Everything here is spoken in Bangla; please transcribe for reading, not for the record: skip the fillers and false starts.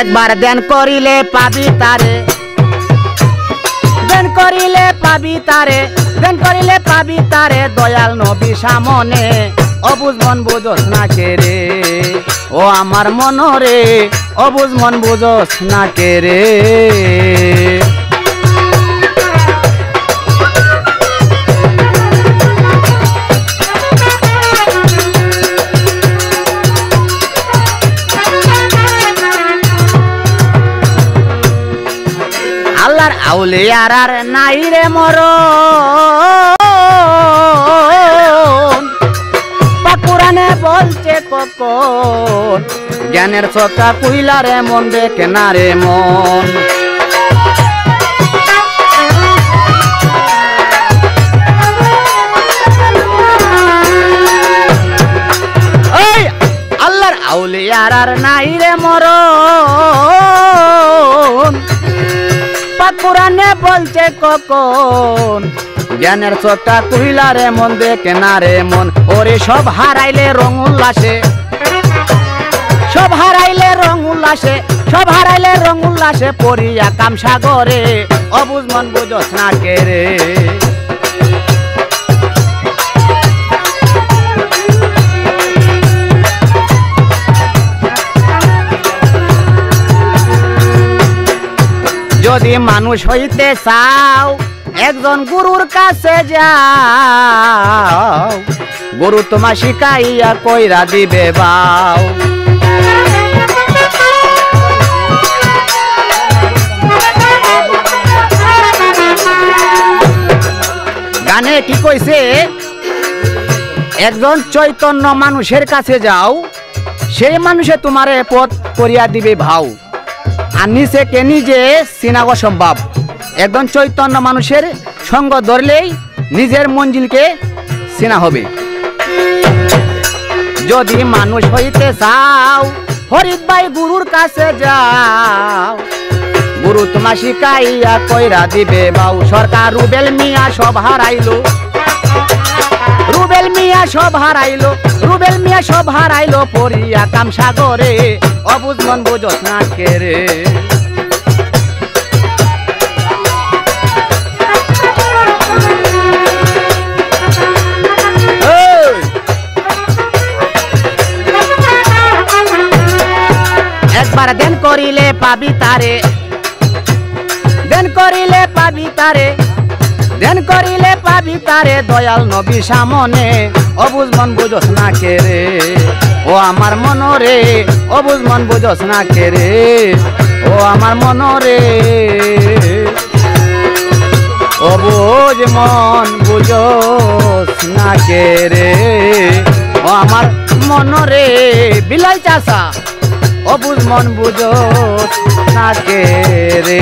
একবার ধ্যান করিলে পাবি তারে, ধ্যান করিলে পাবি তারে, ধ্যান করিলে পাবি তারে, দয়াল নবী সামনে। অবুঝ মন বুঝোস না কে রে, ও আমার মনরে, অবুঝ মন বুঝোস না কে রে। আল্লাহর আউলিয়ার আর নাই রে মরণ, কুরআনে বলছে কখন, জ্ঞানের চোখা কুইলা রে মন দেখে না রে মন। ওই আল্লাহর আউলিয়ার আর নাই রে মরণ, কুরআনে বলছে কখন, জ্ঞানের চোখটা কুইলা রে মন দেখে না রে মন। ওরে সব হারাইলে রং উল্লাসে, সব হারাইলে রং উল্লাসে, সব হারাইলে রং উল্লাসে, পড়িয়া কাম সাগরে। অবুঝ মন বুঝোস না কে রে। যদি মানুষ হইতে চাও একজন গুরুর কাছে যাও, গুরু তোমার শিখাইয়া কইরা দিবে বাও। গানে কি কইছে, একজন চৈতন্য মানুষের কাছে যাও, সেই মানুষে তোমারে পথ করিয়া দিবে ভাও। আর নিচে কে নিজে চিনা অসম্ভব, একজন চৈতন্য মানুষের সঙ্গ ধরলেই নিজের মঞ্জিলকে চিনা হবে। যদি মানুষ হইতে চাও ফরিদ ভাই গুরুর কাছে যাও, গুরু তোমার শিখাইয়া কইরা দিবে বাউ। সরকার রুবেল মিয়া সব হারাইলো, রুবেল মিয়া সব হারাইলো, রুবেল মিয়া সব হারাইলো, পড়িয়া কাম সাগরে। অবুঝ মন বুঝোস না কে রে। একবার ধ্যান করিলে পাবি তারে, ধ্যান করিলে পাবি তারে, ধ্যান করিলে পাবি তারে, দয়াল নবী সামনে। অবুঝ মন বুঝোস না কে রে, ও আমার মনরে, অবুঝ মন বুঝোস না কে রে, ও আমার মনরে, অবুঝ মন বুঝোস না কে রে, ও আমার মনরে। বিলাল চাচা অবুঝ মন বুঝোস না কে রে।